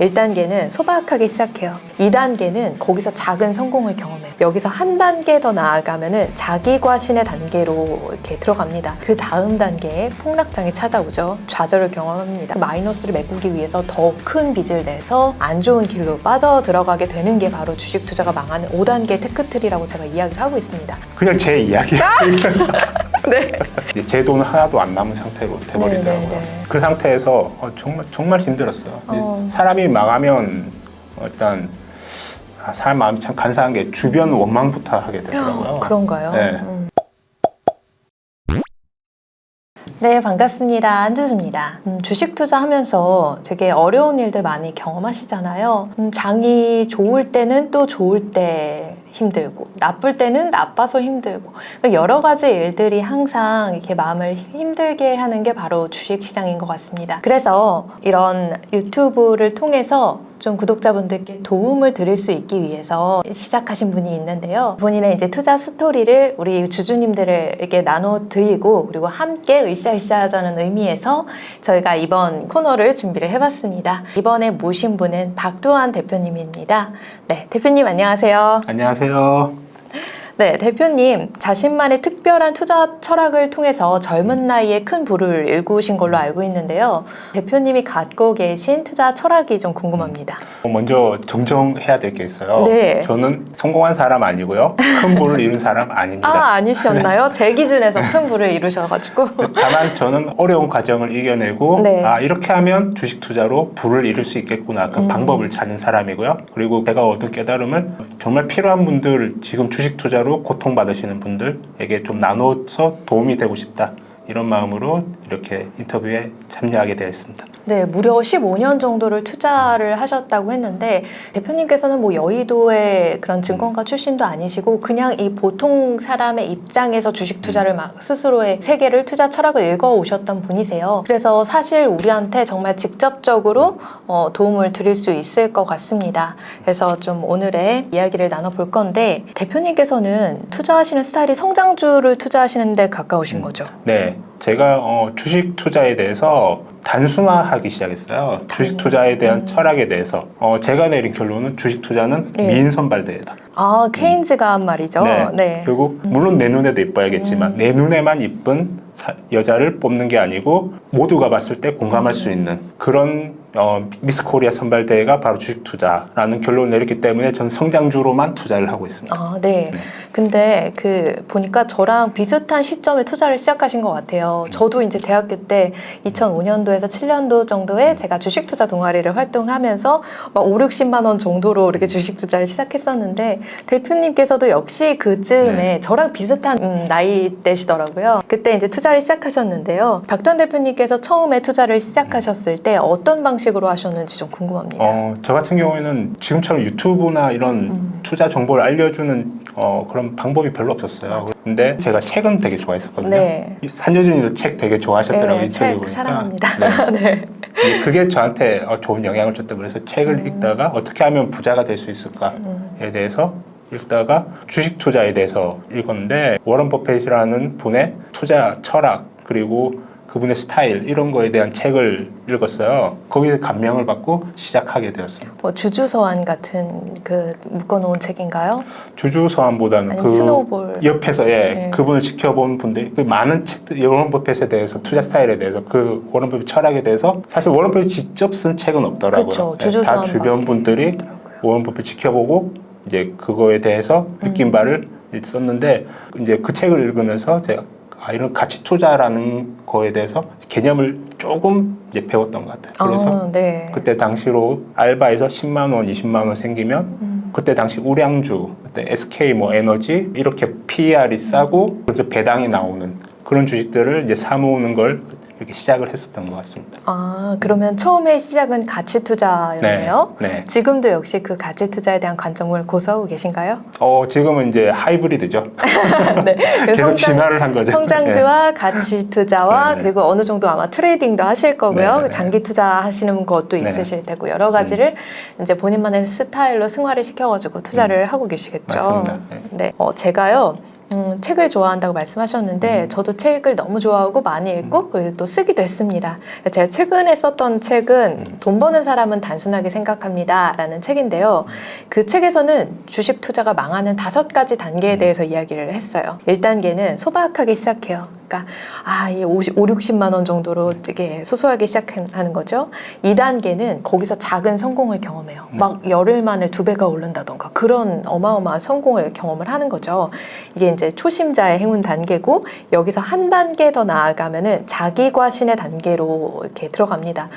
1단계는 소박하게 시작해요. 2단계는 거기서 작은 성공을 경험해요. 여기서 한 단계 더 나아가면은 자기 과신의 단계로 이렇게 들어갑니다. 그 다음 단계에 폭락장이 찾아오죠. 좌절을 경험합니다. 마이너스를 메꾸기 위해서 더 큰 빚을 내서 안 좋은 길로 빠져 들어가게 되는 게 바로 주식 투자가 망하는 5단계 테크트리라고 제가 이야기를 하고 있습니다. 그냥 제 이야기예요. 네. 이제 제 돈은 하나도 안 남은 상태로 돼버리더라고요. 네네네. 그 상태에서 정말 힘들었어요. 사람이 망하면 일단 사람 마음이 참 간사한 게 주변 원망부터 하게 되더라고요. 그런가요? 네. 네, 반갑습니다. 안주수입니다. 주식 투자하면서 되게 어려운 일들 많이 경험하시잖아요. 장이 좋을 때는 또 좋을 때 힘들고, 나쁠 때는 나빠서 힘들고, 여러 가지 일들이 항상 이렇게 마음을 힘들게 하는 게 바로 주식 시장인 것 같습니다. 그래서 이런 유튜브를 통해서 좀 구독자분들께 도움을 드릴 수 있기 위해서 시작하신 분이 있는데요. 본인의 이제 투자 스토리를 우리 주주님들에게 나눠드리고, 그리고 함께 으쌰으쌰하자는 의미에서 저희가 이번 코너를 준비를 해봤습니다. 이번에 모신 분은 박두환 대표님입니다. 네, 대표님 안녕하세요. 안녕하세요. 네, 대표님 자신만의 특별한 투자 철학을 통해서 젊은 나이에 큰 부를 일구신 걸로 알고 있는데요. 대표님이 갖고 계신 투자 철학이 좀 궁금합니다. 먼저 정정해야 될 게 있어요. 네. 저는 성공한 사람 아니고요. 큰 부를 이룬 사람 아닙니다. 아, 아니셨나요? 제 기준에서 큰 부를 이루셔가지고. 다만 저는 어려운 과정을 이겨내고 네. 이렇게 하면 주식 투자로 부를 이룰 수 있겠구나 그 방법을 찾는 사람이고요. 그리고 제가 얻은 깨달음을 정말 필요한 분들, 지금 주식 투자로 고통받으시는 분들에게 좀 나눠서 도움이 되고 싶다, 이런 마음으로 이렇게 인터뷰에 참여하게 되었습니다. 네, 무려 15년 정도를 투자를 하셨다고 했는데, 대표님께서는 뭐 여의도의 그런 증권가 출신도 아니시고 그냥 이 보통 사람의 입장에서 주식 투자를 막 스스로의 세계를, 투자 철학을 읽어 오셨던 분이세요. 그래서 사실 우리한테 정말 직접적으로 도움을 드릴 수 있을 것 같습니다. 그래서 좀 오늘의 이야기를 나눠볼 건데, 대표님께서는 투자하시는 스타일이 성장주를 투자하시는 데 가까우신 거죠? 네, 제가 주식 투자에 대해서 단순화하기 시작했어요. 주식 투자에 대한 철학에 대해서 제가 내린 결론은 주식 투자는 네. 미인 선발대회다. 아, 케인즈가 한 말이죠. 네. 네. 결국 물론 내 눈에도 이뻐야겠지만 내 눈에만 이쁜 여자를 뽑는 게 아니고 모두가 봤을 때 공감할 수 있는 그런 미스 코리아 선발대회가 바로 주식 투자라는 결론을 내렸기 때문에 전 성장주로만 투자를 하고 있습니다. 아, 네. 네. 근데 보니까 저랑 비슷한 시점에 투자를 시작하신 것 같아요. 저도 이제 대학교 때 2005년도에서 7년도 정도에 제가 주식 투자 동아리를 활동하면서 막 5, 60만 원 정도로 이렇게 주식 투자를 시작했었는데, 대표님께서도 역시 그쯤에 네. 저랑 비슷한 나이대시더라고요. 그때 이제 투자를 시작하셨는데요. 박두환 대표님께서 처음에 투자를 시작하셨을 때 어떤 방식으로 하셨는지 좀 궁금합니다. 저 같은 경우에는 지금처럼 유튜브나 이런 투자 정보를 알려주는 그런 방법이 별로 없었어요. 맞아. 근데 제가 책은 되게 좋아했었거든요. 네. 산여준님도 책 되게 좋아하셨더라고요. 네, 인터뷰 책 보니까. 사랑합니다. 네. 네. 그게 저한테 좋은 영향을 줬다. 그래서 책을 읽다가 어떻게 하면 부자가 될 수 있을까에 대해서 읽다가 주식 투자에 대해서 읽었는데, 워런 버핏이라는 분의 투자 철학 그리고 그분의 스타일, 이런 거에 대한 책을 읽었어요. 거기에 감명을 받고 시작하게 되었습니다. 뭐 주주서한 같은 그 묶어놓은 책인가요? 주주서한보다는 아니면 스노우볼. 옆에서 네. 그분을 지켜본 분들, 그 많은 책들, 워런 버핏에 대해서, 투자 스타일에 대해서, 그 워런 버핏 철학에 대해서 사실 워런 버핏이 직접 쓴 책은 없더라고요. 그쵸, 다 주주서한 주변 분들이 워런 버핏 지켜보고 이제 그거에 대해서 느낀 바를 썼는데, 이제 그 책을 읽으면서 제가 이런 가치 투자라는 거에 대해서 개념을 조금 이제 배웠던 것 같아요. 그래서 네. 그때 당시로 알바에서 10만 원, 20만 원 생기면 그때 당시 우량주, 그때 SK 뭐 에너지 이렇게 PER이 싸고 그래서 배당이 나오는 그런 주식들을 이제 사모으는 걸 이렇게 시작을 했었던 것 같습니다. 아, 그러면 처음에 시작은 가치 투자였네요. 네. 지금도 역시 그 가치 투자에 대한 관점을 고수하고 계신가요? 지금은 이제 하이브리드죠. 네. 계속 진화를 한 거죠. 성장주와 가치 투자와 네. 그리고 어느 정도 아마 트레이딩도 하실 거고요. 네. 장기 투자하시는 것도 네. 있으실 테고, 여러 가지를 이제 본인만의 스타일로 승화를 시켜가지고 투자를 하고 계시겠죠. 맞습니다. 네. 제가요, 책을 좋아한다고 말씀하셨는데 저도 책을 너무 좋아하고 많이 읽고 그리고 또 쓰기도 했습니다. 제가 최근에 썼던 책은 돈 버는 사람은 단순하게 생각합니다 라는 책인데요. 그 책에서는 주식 투자가 망하는 5가지 단계에 대해서 이야기를 했어요. 1단계는 소박하게 시작해요. 그러니까 이 5, 60만 원 정도로 되게 소소하게 시작하는 거죠. 2단계는 거기서 작은 성공을 경험해요. 막 열흘 만에 2배가 오른다던가 그런 어마어마한 성공을 경험을 하는 거죠. 이게 이제 초심자의 행운 단계고 여기서 한 단계 더 나아가면은 자기 과신의 단계로 이렇게 들어갑니다.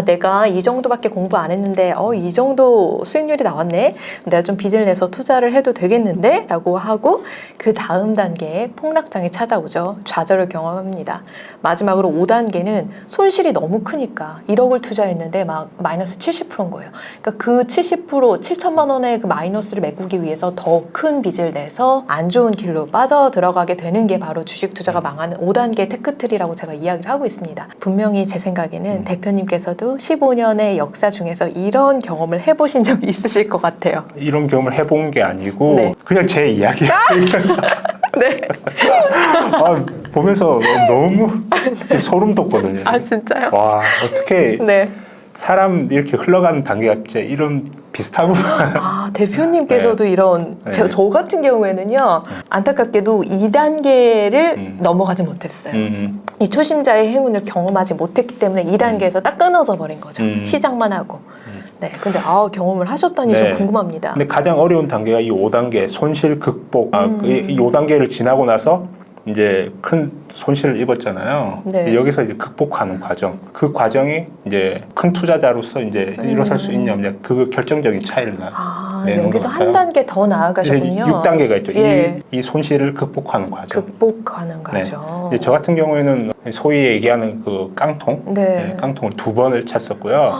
내가 이 정도밖에 공부 안 했는데 이 정도 수익률이 나왔네. 내가 좀 빚을 내서 투자를 해도 되겠는데? 라고 하고 그 다음 단계에 폭락장이 찾아오죠. 좌절을 경험합니다. 마지막으로 5단계는 손실이 너무 크니까 1억을 투자했는데 막 마이너스 70%인 거예요. 그러니까 그 70%, 7천만 원의 그 마이너스를 메꾸기 위해서 더 큰 빚을 내서 안 좋은 길로 빠져 들어가게 되는 게 바로 주식 투자가 망하는 5단계 테크트리라고 제가 이야기를 하고 있습니다. 분명히 제 생각에는 대표님께서도 15년의 역사 중에서 이런 경험을 해보신 적이 있으실 것 같아요. 이런 경험을 해본 게 아니고 네. 그냥 제 이야기. 네. 보면서 너무 소름 돋거든요. 진짜요? 와, 어떻게 네. 사람 이렇게 흘러가는 단계가 진짜 이런 비슷하구나. 대표님께서도 이런 네. 저 같은 경우에는요 안타깝게도 2단계를 넘어가지 못했어요. 이 초심자의 행운을 경험하지 못했기 때문에 2단계에서 딱 끊어져 버린 거죠. 시작만 하고. 네, 근데 경험을 하셨다니 네. 좀 궁금합니다. 근데 가장 어려운 단계가 이 5단계 손실 극복. 이 5단계를 지나고 나서 이제 큰 손실을 입었잖아요. 네. 여기서 이제 극복하는 과정. 그 과정이 이제 큰 투자자로서 이제 일어설 수 있냐 없냐 그 결정적인 차이를 내는 것 여기서 같아요. 한 단계 더 나아가셨군요. 6단계가 있죠. 예. 이 손실을 극복하는 과정. 극복하는 과정. 저 같은 경우에는 소위 얘기하는 그 깡통, 네. 깡통을 2번을 찼었고요.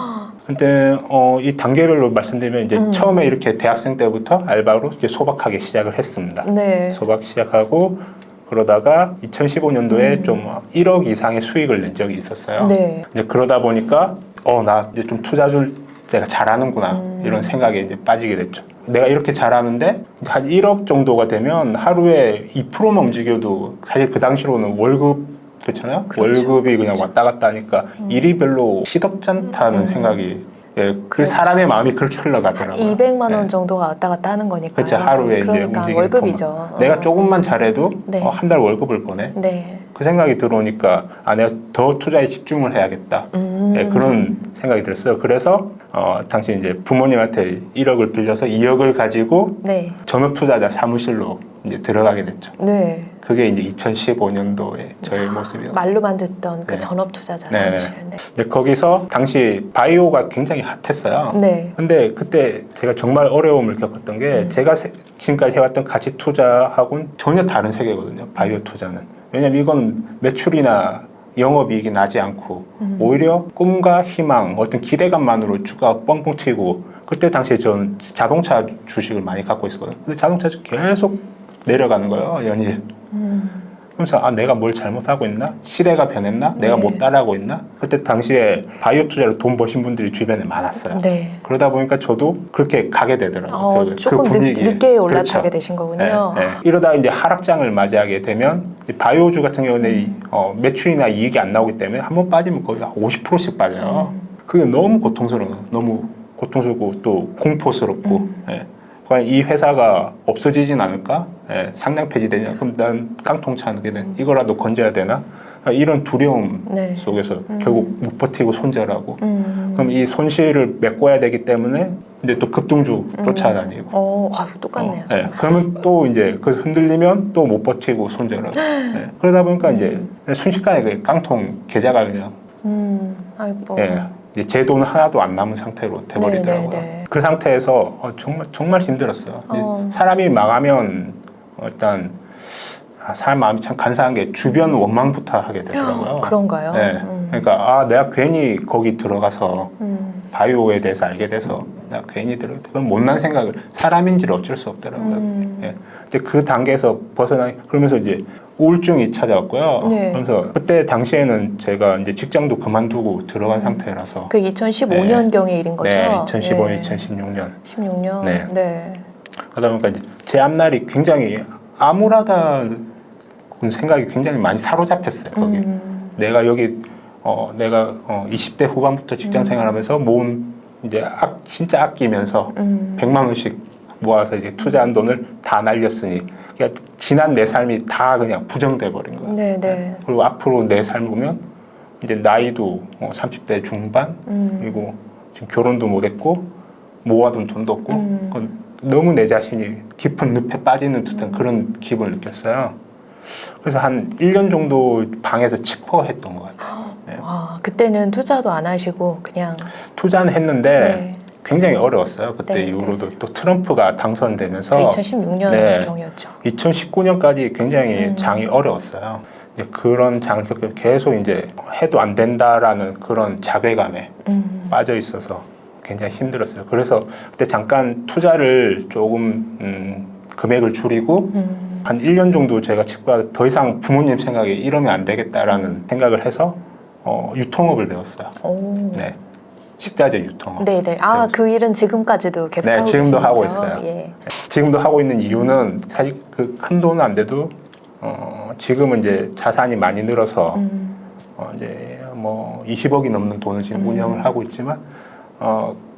근데 이 단계별로 말씀드리면 이제 처음에 이렇게 대학생 때부터 알바로 이제 소박하게 시작을 했습니다. 네. 소박 시작하고 그러다가 2015년도에 좀 1억 이상의 수익을 낸 적이 있었어요. 네. 이제 그러다 보니까 나 이제 좀 투자를 내가 잘하는구나 이런 생각에 이제 빠지게 됐죠. 내가 이렇게 잘하는데 한 1억 정도가 되면 하루에 2%만 움직여도 사실 그 당시로는 월급 그렇잖아요. 그렇죠. 월급이 그냥 왔다 갔다 하니까 일이 별로 시덥지 않다는 생각이 그 그렇죠. 사람의 마음이 그렇게 흘러가더라고요. 200만 원 정도가 왔다 갔다 하는 거니까. 그렇죠. 하루에 이제 그러니까 움직이는 월급이죠. 돈. 내가 조금만 잘해도 네. 한 달 월급을 보내. 네. 그 생각이 들어오니까 내가 더 투자에 집중을 해야겠다. 그런 생각이 들었어요. 그래서 당시 이제 부모님한테 1억을 빌려서 2억을 가지고 네. 전업 투자자 사무실로 이제 들어가게 됐죠. 네. 그게 이제 2015년도에 저의 모습이었어요. 말로만 듣던 그 네. 전업 투자자 네. 사무실. 네. 근데 거기서 당시 바이오가 굉장히 핫했어요. 네. 근데 그때 제가 정말 어려움을 겪었던 게 제가 지금까지 해왔던 가치 투자하고는 전혀 다른 세계거든요. 바이오 투자는. 왜냐면 이건 매출이나 영업이익이 나지 않고 오히려 꿈과 희망, 어떤 기대감만으로 주가가 뻥뻥 튀고 그때 당시에 저는 자동차 주식을 많이 갖고 있었거든요. 근데 자동차 계속 내려가는 거예요, 연일. 그래서 내가 뭘 잘못하고 있나? 시대가 변했나? 내가 못 따라하고 있나? 그때 당시에 바이오 투자로 돈 버신 분들이 주변에 많았어요. 네. 그러다 보니까 저도 그렇게 가게 되더라고요. 조금 분위기에. 늦게 올라타게 그렇죠. 되신 거군요. 네. 이러다 이제 하락장을 맞이하게 되면 바이오주 같은 경우는 매출이나 이익이 안 나오기 때문에 한번 빠지면 거의 50%씩 빠져요. 그게 너무 고통스러워요. 너무 고통스럽고 또 공포스럽고. 과연 이 회사가 없어지진 않을까? 상장 폐지되냐? 그럼 난 깡통 차게 된 이거라도 건져야 되나? 이런 두려움 네. 속에서 결국 못 버티고 손절하고 그럼 이 손실을 메꿔야 되기 때문에 이제 또 급등주 쫓아다니고 똑같네요. 그러면 또 이제 그 흔들리면 또 못 버티고 손절하고 그러다 보니까 이제 순식간에 그 깡통 계좌가 그냥 아이고. 이제 제 돈 하나도 안 남은 상태로 돼버리더라고요. 네. 그 상태에서 정말 힘들었어요. 사람이 망하면 일단 사람 마음이 참 간사한 게 주변 원망부터 하게 되더라고요. 그런가요? 네. 그러니까 내가 괜히 거기 들어가서 바이오에 대해서 알게 돼서 내가 괜히 그건 못난 생각을 사람인지를 어쩔 수 없더라고요. 근데 그 단계에서 그러면서 이제 우울증이 찾아왔고요. 네. 그래서 그때 당시에는 제가 이제 직장도 그만두고 들어간 상태라서 그 2015년경의 일인 거죠? 네, 2015년, 2016년. 16년. 네. 네. 그러다 보니까 이제 제 앞날이 굉장히 암울하다는 생각이 굉장히 많이 사로잡혔어요. 거기 내가 여기 내가 20대 후반부터 직장 생활하면서 모은 이제 진짜 아끼면서 100만 원씩 모아서 이제 투자한 돈을 다 날렸으니 그러니까 지난 내 삶이 다 그냥 부정돼 버린 거예요. 네네. 그리고 앞으로 내 삶 보면 이제 나이도 30대 중반 그리고 지금 결혼도 못했고 모아둔 돈도 없고 그건 너무 내 자신이 깊은 늪에 빠지는 듯한 그런 기분을 느꼈어요. 그래서 한 1년 정도 방에서 치퍼했던 것 같아요. 네. 아, 그때는 투자도 안 하시고 그냥 투자는 했는데 네. 굉장히 어려웠어요. 그때 네, 이후로도 또 트럼프가 당선되면서 2016년 네. 경이었죠. 2019년까지 굉장히 장이 어려웠어요. 이제 그런 장을 겪고 계속 이제 해도 안 된다라는 그런 자괴감에 빠져 있어서 굉장히 힘들었어요. 그래서 그때 잠깐 투자를 조금 금액을 줄이고 한 1년 정도 제가 치과 더 이상 부모님 생각에 이러면 안 되겠다라는 생각을 해서 유통업을 배웠어요. 오. 네. 식자재 유통업. 네네. 아, 그 일은 지금까지도 계속 네, 하고 지금도 계신 하고 거죠? 있어요. 예. 지금도 하고 있는 이유는 사실 그 큰 돈은 안 돼도 지금은 이제 자산이 많이 늘어서 이제 뭐 20억이 넘는 돈을 지금 운영을 하고 있지만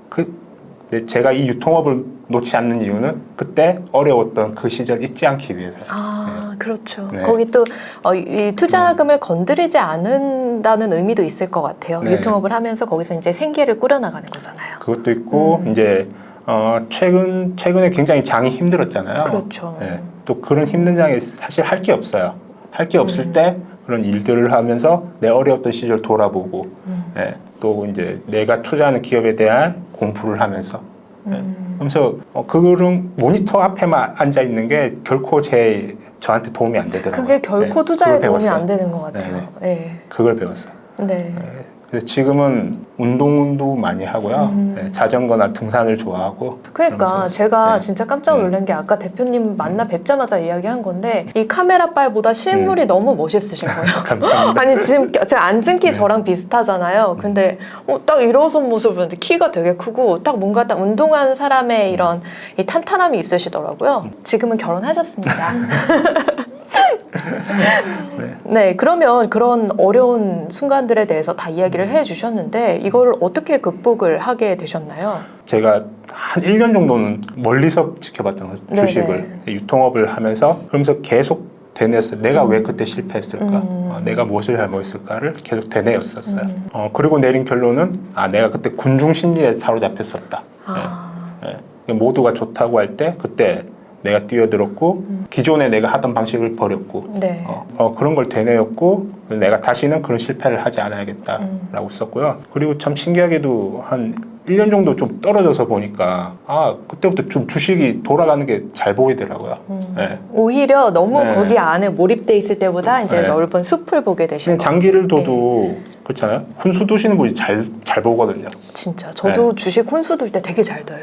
근데 제가 이 유통업을 놓지 않는 이유는 그때 어려웠던 그 시절 잊지 않기 위해서요. 아, 그렇죠. 네. 거기 또 이 투자금을 건드리지 않는다는 의미도 있을 것 같아요. 네. 유통업을 하면서 거기서 이제 생계를 꾸려나가는 거잖아요. 그것도 있고 이제 최근에 굉장히 장이 힘들었잖아요. 그렇죠. 네. 또 그런 힘든 장에 사실 할 게 없어요. 할 게 없을 때 그런 일들을 하면서 내 어려웠던 시절 돌아보고 네. 또 이제 내가 투자하는 기업에 대한 공부를 하면서 네. 그래서 그런 모니터 앞에만 앉아 있는 게 결코 저한테 도움이 안 되더라고요. 그게 결코 네. 투자에 그걸 도움이 배웠어요. 안 되는 것 같아요. 네네. 네. 그걸 배웠어요. 네. 그래서 지금은 운동도 많이 하고요. 네, 자전거나 등산을 좋아하고. 그러니까 그러면서, 제가 네. 진짜 깜짝 놀란 게 아까 대표님 만나 뵙자마자 이야기한 건데 이 카메라 빨보다 실물이 너무 멋있으신 거예요. 감사합니다. 아니 지금 제가 앉은 키 저랑 비슷하잖아요. 근데 딱 일어선 모습을 보는데 키가 되게 크고 딱 뭔가 딱 운동하는 사람의 이런 이 탄탄함이 있으시더라고요. 지금은 결혼하셨습니다. 네, 그러면 그런 어려운 순간들에 대해서 다 이야기를 해주셨는데 이걸 어떻게 극복을 하게 되셨나요? 제가 한 1년 정도는 멀리서 지켜봤던 거죠. 네네. 주식을. 유통업을 하면서 그러면서 계속 되뇌었어요. 내가 왜 그때 실패했을까? 내가 무엇을 잘못했을까를 계속 되뇌었었어요. 그리고 내린 결론은 내가 그때 군중 심리에 사로잡혔었다. 아. 네. 모두가 좋다고 할 때 그때 내가 뛰어들었고 기존에 내가 하던 방식을 버렸고 네. 그런 걸 되뇌었고 내가 다시는 그런 실패를 하지 않아야겠다라고 썼고요. 그리고 참 신기하게도 한 1년 정도 좀 떨어져서 보니까 그때부터 좀 주식이 돌아가는 게 잘 보이더라고요. 네. 오히려 너무 네. 거기 안에 몰입돼 있을 때보다 이제 네. 넓은 숲을 보게 되신 그냥 거예요. 장기를 둬도 그렇잖아요. 훈수 두시는 분이 잘 보거든요. 진짜 저도 주식 혼수 둘 때 되게 잘 둬요.